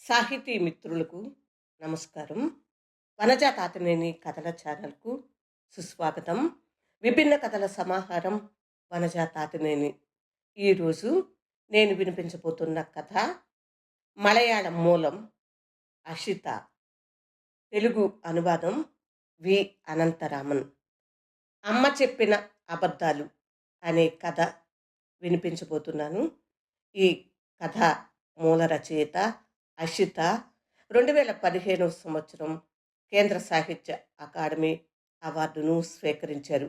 సాహితీ మిత్రులకు నమస్కారం. వనజా తాతినేని కథల ఛానల్‌కు సుస్వాగతం. విభిన్న కథల సమాహారం వనజా తాతినేని. ఈరోజు నేను వినిపించబోతున్న కథ మలయాళం మూలం 'అషిత', తెలుగు అనువాదం వి. అనంతరామన్. 'అమ్మ చెప్పిన అబద్ధాలు' అనే కథ వినిపించబోతున్నాను. ఈ కథ మూల రచయిత అషిత 2015 సంవత్సరం కేంద్ర సాహిత్య అకాడమీ అవార్డును స్వీకరించారు.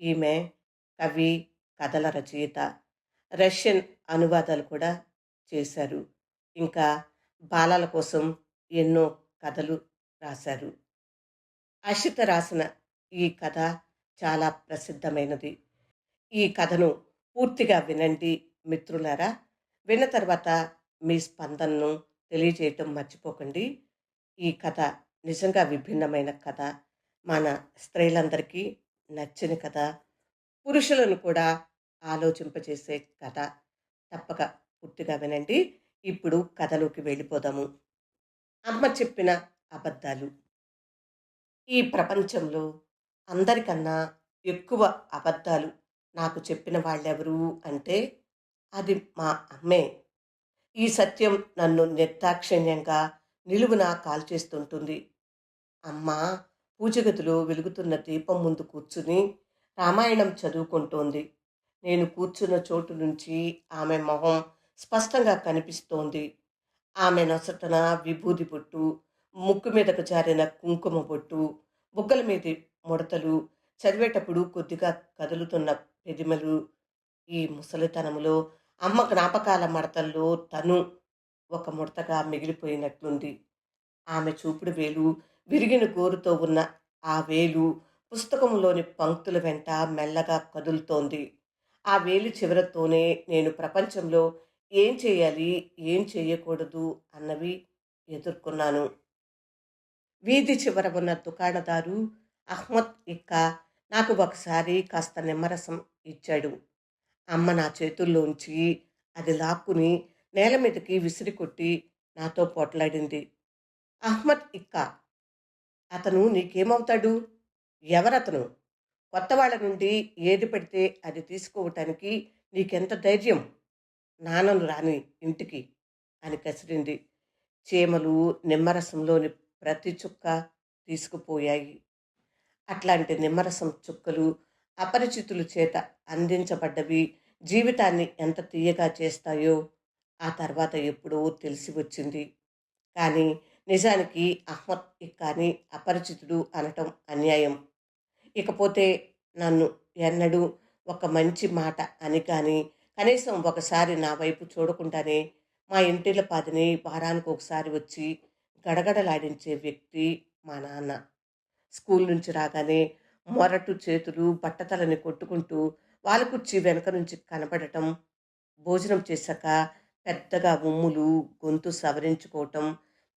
ఈమె కవి, కథల రచయిత, రష్యన్ అనువాదాలు కూడా చేశారు. ఇంకా బాలల కోసం ఎన్నో కథలు రాశారు. అషిత రాసిన ఈ కథ చాలా ప్రసిద్ధమైనది. ఈ కథను పూర్తిగా వినండి మిత్రులారా. విన్న తర్వాత మీ స్పందనను తెలియజేయటం మర్చిపోకండి. ఈ కథ నిజంగా విభిన్నమైన కథ. మన స్త్రీలందరికీ నచ్చిన కథ. పురుషులను కూడా ఆలోచింపజేసే కథ. తప్పక పూర్తిగా వినండి. ఇప్పుడు కథలోకి వెళ్ళిపోదాము. అమ్మ చెప్పిన అబద్ధాలు. ఈ ప్రపంచంలో అందరికన్నా ఎక్కువ అబద్ధాలు నాకు చెప్పిన వాళ్ళెవరు అంటే అది మా అమ్మే. ఈ సత్యం నన్ను నిర్దాక్షిణ్యంగా నిలువునా కాల్చేస్తుంటుంది. అమ్మ పూజగదిలో వెలుగుతున్న దీపం ముందు కూర్చుని రామాయణం చదువుకుంటోంది. నేను కూర్చున్న చోటు నుంచి ఆమె మొహం స్పష్టంగా కనిపిస్తోంది. ఆమె నొసటన విభూది బొట్టు, ముక్కు మీదకు జారిన కుంకుమ బొట్టు, బుగ్గల మీది ముడతలు, చదివేటప్పుడు కొద్దిగా కదులుతున్న పెదిమలు. ఈ ముసలితనంలో అమ్మ జ్ఞాపకాల మడతల్లో తను ఒక ముడతగా మిగిలిపోయినట్లుంది. ఆమె చూపుడు వేలు, విరిగిన గోరుతో ఉన్న ఆ వేలు పుస్తకంలోని పంక్తుల వెంట మెల్లగా కదులుతోంది. ఆ వేలు చివరతోనే నేను ప్రపంచంలో ఏం చేయాలి, ఏం చేయకూడదు అన్నవి ఎదుర్కొన్నాను. వీధి చివర ఉన్న దుకాణదారు అహ్మద్ ఇక్కా నాకు ఒకసారి కాస్త నిమ్మరసం ఇచ్చాడు. అమ్మ నా చేతుల్లోంచి అది లాక్కుని నేల మీదకి విసిరికొట్టి నాతో పోట్లాడింది. అహ్మద్ ఇక్కా, అతను నీకేమవుతాడు? ఎవరతను? కొత్త వాళ్ళ నుండి ఏది పెడితే అది తీసుకోవటానికి నీకెంత ధైర్యం? నాన్నను రాని ఇంటికి అని కసిరింది. చీమలు నిమ్మరసంలోని ప్రతి చుక్క తీసుకుపోయాయి. అట్లాంటి నిమ్మరసం చుక్కలు అపరిచితుల చేత అందించబడ్డవి జీవితాన్ని ఎంత తీయగా చేస్తాయో ఆ తర్వాత ఎప్పుడో తెలిసి వచ్చింది. కానీ నిజానికి అహ్మద్ ఇక్కాని అపరిచితుడు అనటం అన్యాయం. ఇకపోతే నన్ను ఎన్నడూ ఒక మంచి మాట అని కానీ కనీసం ఒకసారి నా వైపు చూడకుండానే మా ఇంటిల పాదిని వారానికి ఒకసారి వచ్చి గడగడలాడించే వ్యక్తి మా నాన్న. స్కూల్ నుంచి రాగానే మొరటు చేతులు బట్టతలని కొట్టుకుంటూ వాలుకుర్చీ వెనక నుంచి కనపడటం, భోజనం చేశాక పెద్దగా ఉమ్ములు, గొంతు సవరించుకోవటం,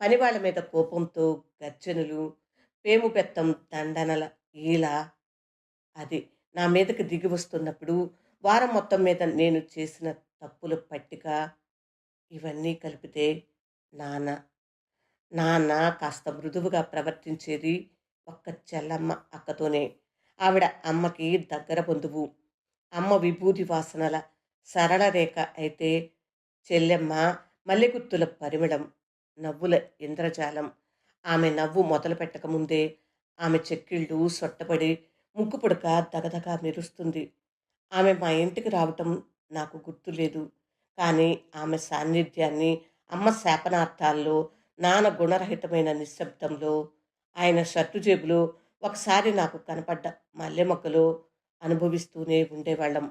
పనివాళ్ళ మీద కోపంతో గర్జనలు, పేము బెత్తం దండనల ఈల. అది నా మీదకి దిగి వస్తున్నప్పుడు వారం మొత్తం మీద నేను చేసిన తప్పుల పట్టిక. ఇవన్నీ కలిపితే నాన్న. నాన్న కాస్త మృదువుగా ప్రవర్తించేది ఒక్క చెల్లమ్మ అక్కతోనే. ఆవిడ అమ్మకి దగ్గర బంధువు. అమ్మ విభూది వాసనల సరళ రేఖ అయితే చెల్లెమ్మ మల్లెగుత్తుల పరిమళం, నవ్వుల ఇంద్రజాలం. ఆమె నవ్వు మొదలు పెట్టకముందే ఆమె చెక్కిళ్ళు సొట్టబడి ముక్కు పుడక దగదగా మెరుస్తుంది. ఆమె మా ఇంటికి రావటం నాకు గుర్తులేదు. కానీ ఆమె సాన్నిధ్యాన్ని అమ్మ శాపనార్థాల్లో, నాన్న గుణరహితమైన నిశ్శబ్దంలో, ఆయన షర్టు జేబులో ఒకసారి నాకు కనపడ్డ మల్లె మొగ్గలో అనుభవిస్తూనే ఉండేవాళ్ళం.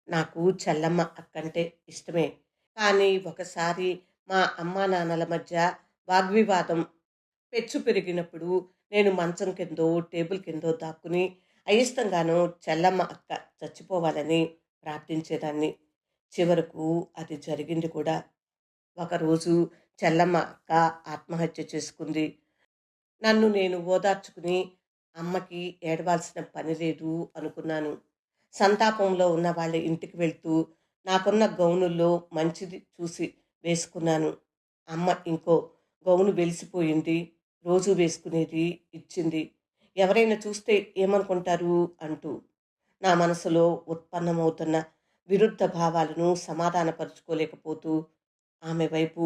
నాకు చెల్లమ్మ అక్కంటే ఇష్టమే. కానీ ఒకసారి మా అమ్మా నాన్నల మధ్య వాగ్వివాదం పెచ్చు పెరిగినప్పుడు నేను మంచం కిందో టేబుల్ కిందో దాక్కుని అయిష్టంగానూ చెల్లమ్మ అక్క చచ్చిపోవాలని ప్రార్థించేదాన్ని. చివరకు అది జరిగింది కూడా. ఒకరోజు చెల్లమ్మ అక్క ఆత్మహత్య చేసుకుంది. నన్ను నేను ఓదార్చుకుని అమ్మకి ఏడవాల్సిన పని లేదు అనుకున్నాను. సంతాపంలో ఉన్న వాళ్ళ ఇంటికి వెళ్తూ నాకున్న గౌనుల్లో మంచిది చూసి వేసుకున్నాను. అమ్మ ఇంకో గౌను వెలిసిపోయింది, రోజూ వేసుకునేది ఇచ్చింది. ఎవరైనా చూస్తే ఏమనుకుంటారు అంటూ. నా మనసులో ఉత్పన్నమవుతున్న విరుద్ధ భావాలను సమాధానపరుచుకోలేకపోతూ ఆమె వైపు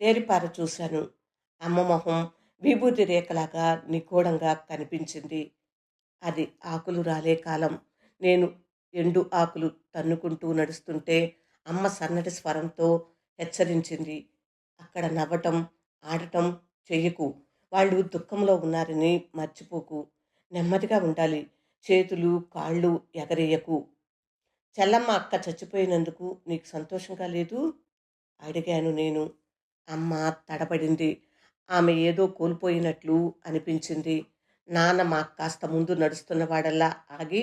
తేరిపార చూశాను. అమ్మ మొహం విభూతి రేఖలాగా నిగూఢంగా కనిపించింది. అది ఆకులు రాలే కాలం. నేను ఎండు ఆకులు తన్నుకుంటూ నడుస్తుంటే అమ్మ సన్నటి స్వరంతో హెచ్చరించింది. అక్కడ నవ్వటం, ఆడటం చెయ్యకు. వాళ్ళు దుఃఖంలో ఉన్నారని మర్చిపోకు. నెమ్మదిగా ఉండాలి. చేతులు, కాళ్ళు ఎగరేయకు. చెల్లమ్మ అక్క చచ్చిపోయినందుకు నీకు సంతోషంగా లేదు? అడిగాను నేను. అమ్మ తడబడింది. ఆమె ఏదో కోల్పోయినట్లు అనిపించింది. నాన్న కాస్త ముందు నడుస్తున్నవాడల్లా ఆగి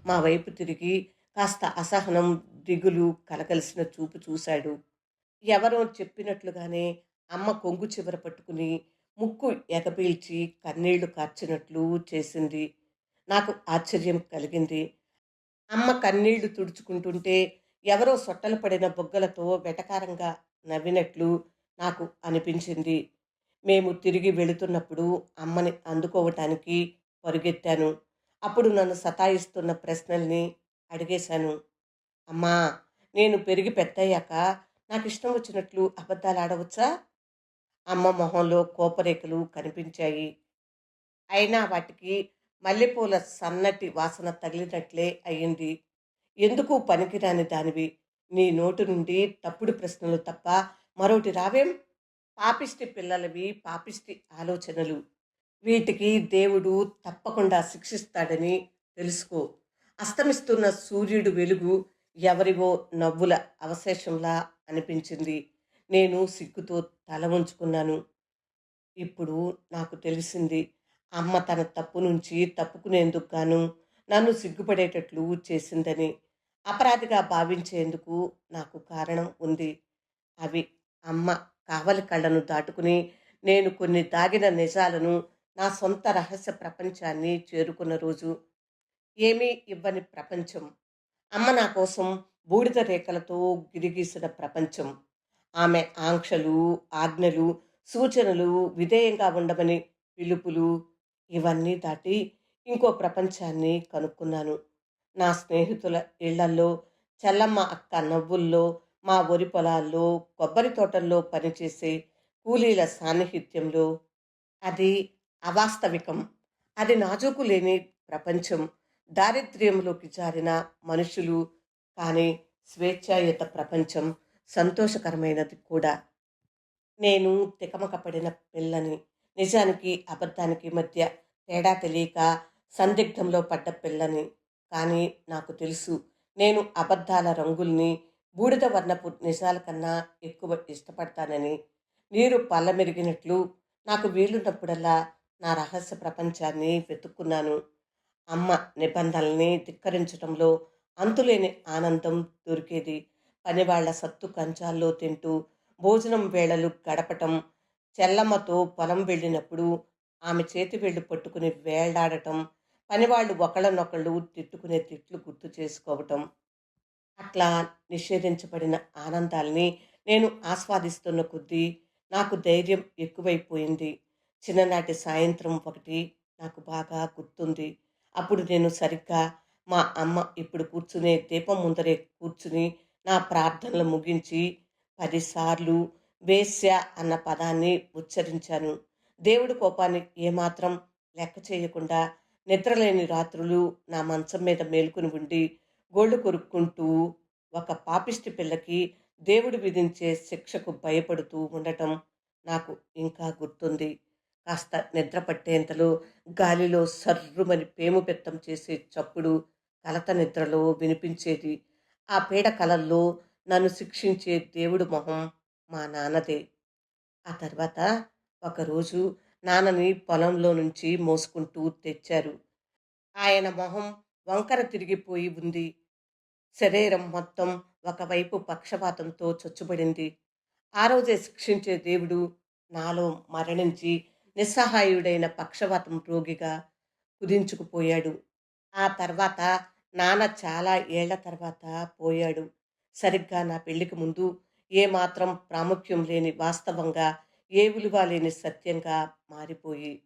మా వైపు తిరిగి కాస్త అసహనం, దిగులు కలగలిసిన చూపు చూశాడు. ఎవరో చెప్పినట్లుగానే అమ్మ కొంగు చివర పట్టుకుని ముక్కు ఎగపీల్చి కన్నీళ్లు కార్చినట్లు చేసింది. నాకు ఆశ్చర్యం కలిగింది. అమ్మ కన్నీళ్లు తుడుచుకుంటుంటే ఎవరో సొట్టలు పడిన బొగ్గలతో వెటకారంగా నవ్వినట్లు నాకు అనిపించింది. మేము తిరిగి వెళుతున్నప్పుడు అమ్మని అందుకోవటానికి పరుగెత్తాను. అప్పుడు నన్ను సతాయిస్తున్న ప్రశ్నల్ని అడిగేశాను. అమ్మా, నేను పెరిగి పెద్దయ్యాక నాకు ఇష్టం వచ్చినట్లు అబద్ధాలు ఆడవచ్చా? అమ్మ మొహంలో కోపరేఖలు కనిపించాయి. అయినా వాటికి మల్లెపూల సన్నటి వాసన తగిలినట్లే అయ్యింది. ఎందుకు పనికిరాని దానివి? నీ నోటి నుండి తప్పుడు ప్రశ్నలు తప్ప మరోటి రావేం? పాపిష్టి పిల్లలవి పాపిష్టి ఆలోచనలు. వీటికి దేవుడు తప్పకుండా శిక్షిస్తాడని తెలుసుకో. అస్తమిస్తున్న సూర్యుడు వెలుగు ఎవరివో నవ్వుల అవశేషంలా అనిపించింది. నేను సిగ్గుతో తల వంచుకున్నాను. ఇప్పుడు నాకు తెలిసింది. అమ్మ తన తప్పు నుంచి తప్పుకునేందుకు గాను నన్ను సిగ్గుపడేటట్లు చేసిందని. అపరాధిగా భావించేందుకు నాకు కారణం ఉంది. అవి అమ్మ కావలి కళ్ళను దాటుకుని నేను కొన్ని దాగిన నిజాలను, నా సొంత రహస్య ప్రపంచాన్ని చేరుకున్న రోజు. ఏమీ ఇవ్వని ప్రపంచం. అమ్మ నా కోసం బూడిద రేఖలతో గిరిగీసిన ప్రపంచం. ఆమె ఆంక్షలు, ఆజ్ఞలు, సూచనలు, విధేయంగా ఉండమని పిలుపులు, ఇవన్నీ దాటి ఇంకో ప్రపంచాన్ని కనుక్కున్నాను. నా స్నేహితుల ఇళ్లల్లో, చెల్లమ్మ అక్క నవ్వుల్లో, మా వరి పొలాల్లో, కొబ్బరి తోటల్లో పనిచేసే కూలీల సాన్నిహిత్యంలో. అది అవాస్తవికం. అది నాజూకు లేని ప్రపంచం. దారిద్ర్యంలోకి జారిన మనుషులు. కానీ స్వేచ్ఛాయుత ప్రపంచం సంతోషకరమైనది కూడా. నేను తికమక పడిన పిల్లని. నిజానికి అబద్ధానికి మధ్య తేడా తెలియక సందిగ్ధంలో పడ్డ పిల్లని. కానీ నాకు తెలుసు, నేను అబద్ధాల రంగుల్ని బూడిద వర్ణపు నిజాల కన్నా ఎక్కువ ఇష్టపడతానని. నీరు పల్లమెరిగినట్లు నాకు వీలున్నప్పుడల్లా నా రహస్య ప్రపంచాన్ని వెతుక్కున్నాను. అమ్మ నిబంధనల్ని ధిక్కరించడంలో అంతులేని ఆనందం దొరికేది. పనివాళ్ల సత్తు కంచాల్లో తింటూ భోజనం వేళలు గడపటం, చెల్లమ్మతో పొలం వెళ్ళినప్పుడు ఆమె చేతి వేళ్ళు పట్టుకుని వేళ్లాడటం, పనివాళ్ళు ఒకళ్ళనొకళ్ళు తిట్టుకునే తిట్లు గుర్తు చేసుకోవటం. అట్లా నిషేధించబడిన ఆనందాల్ని నేను ఆస్వాదిస్తున్న కొద్దీ నాకు ధైర్యం ఎక్కువైపోయింది. చిన్ననాటి సాయంత్రం ఒకటి నాకు బాగా గుర్తుంది. అప్పుడు నేను సరిగ్గా మా అమ్మ ఇప్పుడు కూర్చునే దీపం ముందరే కూర్చుని నా ప్రార్థనలు ముగించి 10 సార్లు వేశ్య అన్న పదాన్ని ఉచ్చరించాను. దేవుడి కోపాన్ని ఏమాత్రం లెక్క చేయకుండా నిద్రలేని రాత్రులు నా మంచం మీద మేలుకుని ఉండి గోళ్ళు కొరుక్కుంటూ ఒక పాపిష్టి పిల్లకి దేవుడు విధించే శిక్షకు భయపడుతూ ఉండటం నాకు ఇంకా గుర్తుంది. కాస్త నిద్ర పట్టేంతలో గాలిలో సర్రుమని పేము పెత్తం చేసే చప్పుడు కలత నిద్రలో వినిపించేది. ఆ పీడ కలల్లో నన్ను శిక్షించే దేవుడు మొహం మా నాన్నదే. ఆ తర్వాత ఒకరోజు నాన్నని పొలంలో నుంచి మోసుకుంటూ తెచ్చారు. ఆయన మొహం వంకర తిరిగిపోయి ఉంది. శరీరం మొత్తం ఒకవైపు పక్షవాతంతో చచ్చుబడింది. ఆ రోజే శిక్షించే దేవుడు నాలో మరణించి నిస్సహాయుడైన పక్షవాతం రోగిగా కుదించుకుపోయాడు. ఆ తర్వాత నాన్న చాలా ఏళ్ల తర్వాత పోయాడు. సరిగ్గా నా పెళ్లికి ముందు ఏమాత్రం ప్రాముఖ్యం లేని వాస్తవంగా, ఏ విలువ లేని సత్యంగా మారిపోయి,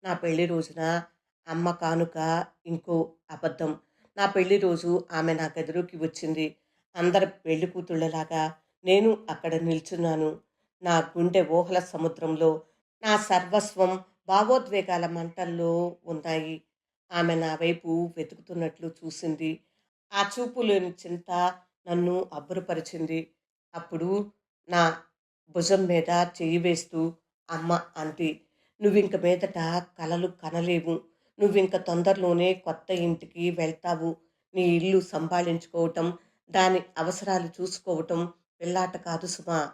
నా పెళ్లి రోజున అమ్మ కానుక ఇంకో అబద్ధం. నా పెళ్లి రోజు ఆమె నా గదిలోకి వచ్చింది. అందరు పెళ్లి కూతుళ్ళలాగా నేను అక్కడ నిల్చున్నాను. నా గుండె ఊహల సముద్రంలో నా సర్వస్వం భావోద్వేగాల మంటల్లో ఉన్నాయి. ఆమె నా వైపు వెతుకుతున్నట్లు చూసింది. ఆ చూపులోని చింత నన్ను అబ్బురపరిచింది. అప్పుడు నా భుజం మీద చెయ్యి వేస్తూ అమ్మ అంది, "నువ్వింక మీదట కలలు కనలేవు. నువ్వింక తొందరలోనే కొత్త ఇంటికి వెళ్తావు. నీ ఇల్లు సంభాళించుకోవటం, దాని అవసరాలు చూసుకోవటం పిల్లాట కాదు సుమా."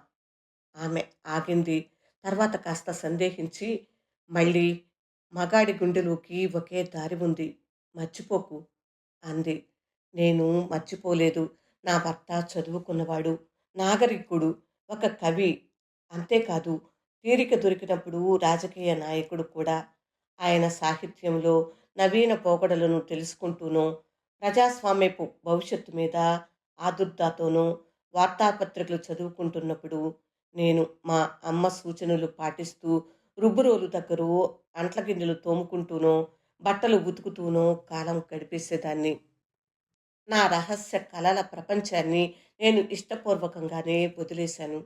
ఆమె ఆగింది. తర్వాత కాస్త సందేహించి మళ్ళీ, "మగాడి గుండెలోకి ఒకే దారి ఉంది. మర్చిపోకు" అంది. నేను మర్చిపోలేదు. నా భర్త చదువుకున్నవాడు, నాగరికుడు, ఒక కవి. అంతేకాదు, తీరిక దొరికినప్పుడు రాజకీయ నాయకుడు కూడా. ఆయన సాహిత్యంలో నవీన పోకడలను తెలుసుకుంటూనో, ప్రజాస్వామ్యపు భవిష్యత్తు మీద ఆదుర్దాతోనో వార్తాపత్రికలు చదువుకుంటున్నప్పుడు నేను మా అమ్మ సూచనలు పాటిస్తూ రుబ్బురోలు దగ్గరో, అంట్ల గిన్నెలు తోముకుంటూనో, బట్టలు ఉతుకుతూనో కాలం గడిపేసేదాన్ని. నా రహస్య కలల ప్రపంచాన్ని నేను ఇష్టపూర్వకంగానే వదిలేశాను.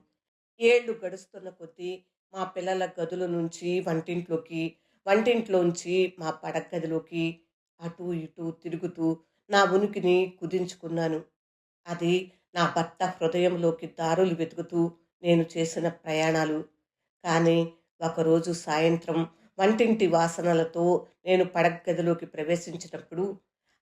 ఏళ్ళు గడుస్తున్న కొద్దీ మా పిల్లల గదుల నుంచి వంటింట్లోకి, వంటింట్లోంచి మా పడగదిలోకి అటూ ఇటూ తిరుగుతూ నా ఉనికిని కుదించుకున్నాను. అది నా భర్త హృదయంలోకి దారులు వెతుకుతూ నేను చేసిన ప్రయాణాలు. కానీ ఒకరోజు సాయంత్రం వంటింటి వాసనలతో నేను పడగదిలోకి ప్రవేశించినప్పుడు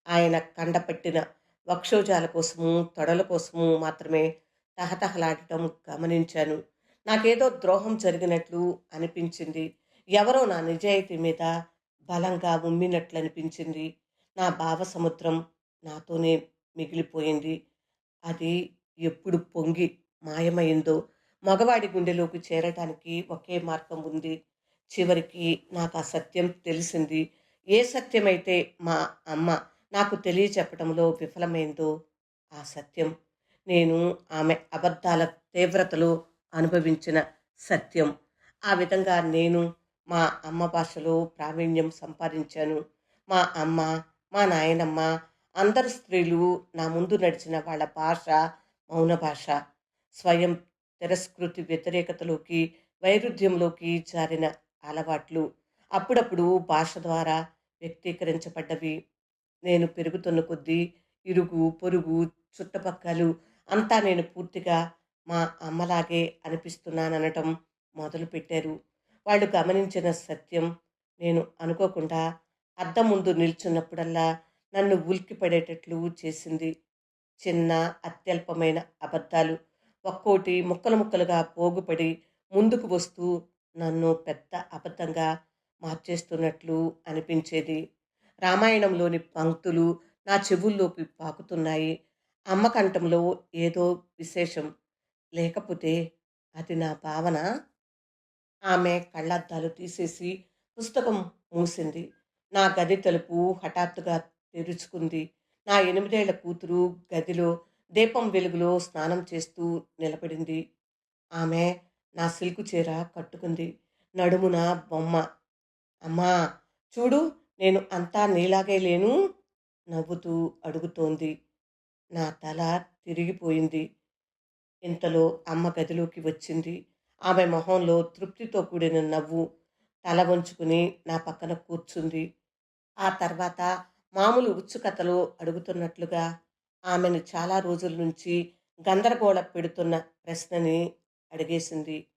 ఆయన కండపట్టిన వక్షోజాల కోసము, తొడల కోసము మాత్రమే తహతహలాడటం గమనించాను. నాకేదో ద్రోహం జరిగినట్లు అనిపించింది. ఎవరో నా నిజాయితీ మీద బలంగా ఉమ్మినట్లనిపించింది. నా భావసముద్రం నాతోనే మిగిలిపోయింది. అది ఎప్పుడు పొంగి మాయమైందో, మగవాడి గుండెలోకి చేరటానికి ఒకే మార్గం ఉంది. చివరికి నాకు ఆ సత్యం తెలిసింది. ఏ సత్యమైతే మా అమ్మ నాకు తెలియచెప్పటంలో విఫలమైందో ఆ సత్యం నేను ఆమె అబద్ధాల తీవ్రతలో అనుభవించిన సత్యం. ఆ విధంగా నేను మా అమ్మ భాషలో ప్రావీణ్యం సంపాదించాను. మా అమ్మ, మా నాయనమ్మ, అందరు స్త్రీలు నా ముందు నడిచిన వాళ్ళ భాష మౌన భాష. స్వయం తిరస్కృతి వ్యతిరేకతలోకి, వైరుధ్యంలోకి జారిన అలవాట్లు. అప్పుడప్పుడు భాష ద్వారా వ్యక్తీకరించబడ్డవి. నేను పెరుగుతున్న కొద్దీ ఇరుగు, పొరుగు, చుట్టుపక్కలు అంతా నేను పూర్తిగా మా అమ్మలాగే అనిపిస్తున్నాననటం మొదలుపెట్టారు. వాళ్ళు గమనించిన సత్యం నేను అనుకోకుండా అద్దం ముందు నిల్చున్నప్పుడల్లా నన్ను ఉలిక్కిపడేటట్లు చేసింది. చిన్న, అత్యల్పమైన అబద్ధాలు ఒక్కోటి ముక్కలు ముక్కలుగా పోగుపడి ముందుకు వస్తూ నన్ను పెద్ద అబద్ధంగా మార్చేస్తున్నట్లు అనిపించేది. రామాయణంలోని పంక్తులు నా చెవుల్లోకి పాకుతున్నాయి. అమ్మ కంఠంలో ఏదో విశేషం. లేకపోతే అది నా భావన. ఆమె కళ్ళద్దాలు తీసేసి పుస్తకం మూసింది. నా గది తలుపు హఠాత్తుగా తెరుచుకుంది. నా 8 ఏళ్ల కూతురు గదిలో దీపం వెలుగులో స్నానం చేస్తూ నిలబడింది. ఆమె నా సిల్కు చీర కట్టుకుంది. నడుమున బొమ్మ. "అమ్మా, చూడు, నేను అంతా నీలాగే లేను?" నవ్వుతూ అడుగుతోంది. నా తల తిరిగిపోయింది. ఇంతలో అమ్మ గదిలోకి వచ్చింది. ఆమె మొహంలో తృప్తితో కూడిన నవ్వు. తల వంచుకుని నా పక్కన కూర్చుంది. ఆ తర్వాత మామూలు ఉత్సుకతలో అడుగుతున్నట్లుగా ఆమెను చాలా రోజుల నుంచి గందరగోళ పెడుతున్న ప్రశ్నని అడిగేసింది.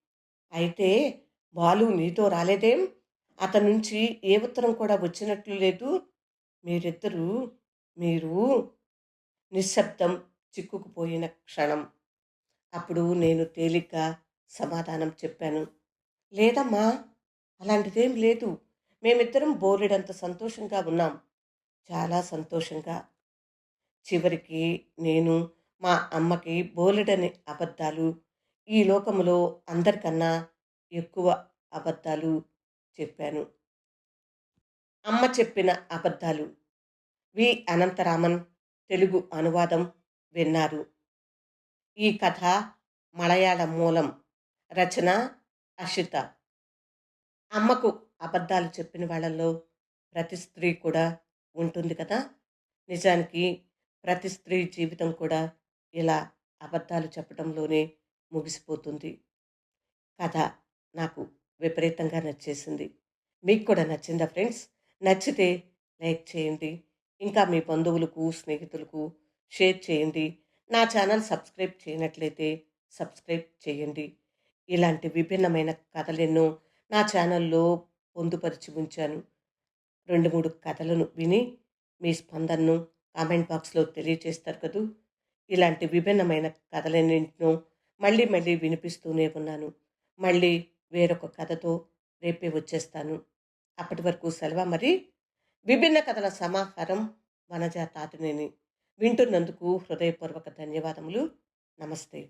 "అయితే బాలు నీతో రాలేదేం? అతని నుంచి ఏ ఉత్తరం కూడా వచ్చినట్లు లేదు. మీరిద్దరూ మీరు" నిశ్శబ్దం చిక్కుకుపోయిన క్షణం. అప్పుడు నేను తేలిగ్గా సమాధానం చెప్పాను. "లేదమ్మా, అలాంటిదేం లేదు. మేమిద్దరం బోలెడంత సంతోషంగా ఉన్నాం. చాలా సంతోషంగా." చివరికి నేను మా అమ్మకి బోలెడన్ని అబద్ధాలు, ఈ లోకంలో అందరికన్నా ఎక్కువ అబద్ధాలు చెప్పాను. అమ్మ చెప్పిన అబద్ధాలు. వి. అనంతరామన్ తెలుగు అనువాదం విన్నారు. ఈ కథ మలయాళం మూలం. రచన అషిత. అమ్మకు అబద్ధాలు చెప్పిన వాళ్ళలో ప్రతి స్త్రీ కూడా ఉంటుంది కదా! నిజానికి ప్రతి స్త్రీ జీవితం కూడా ఇలా అబద్ధాలు చెప్పడంలోనే ముగిసిపోతుంది. కథ నాకు విపరీతంగా నచ్చేసింది. మీకు కూడా నచ్చిందా ఫ్రెండ్స్? నచ్చితే లైక్ చేయండి. ఇంకా మీ బంధువులకు, స్నేహితులకు షేర్ చేయండి. నా ఛానల్ సబ్స్క్రైబ్ చేయనట్లయితే సబ్స్క్రైబ్ చేయండి. ఇలాంటి విభిన్నమైన కథలెన్నో నా ఛానల్‌లో పొందుపరిచి ఉంచాను. 2, 3 కథలను విని మీ స్పందనను కామెంట్ బాక్స్‌లో తెలియచేస్తారు కదూ! ఇలాంటి విభిన్నమైన కథలన్నింటినో మళ్ళీ మళ్ళీ వినిపిస్తూనే ఉన్నాను. మళ్ళీ వేరొక కథతో రేపే వచ్చేస్తాను. అప్పటి వరకు సెలవా మరి? విభిన్న కథల సమాహారం వనజా తాతినేని. వింటున్నందుకు హృదయపూర్వక ధన్యవాదములు. నమస్తే.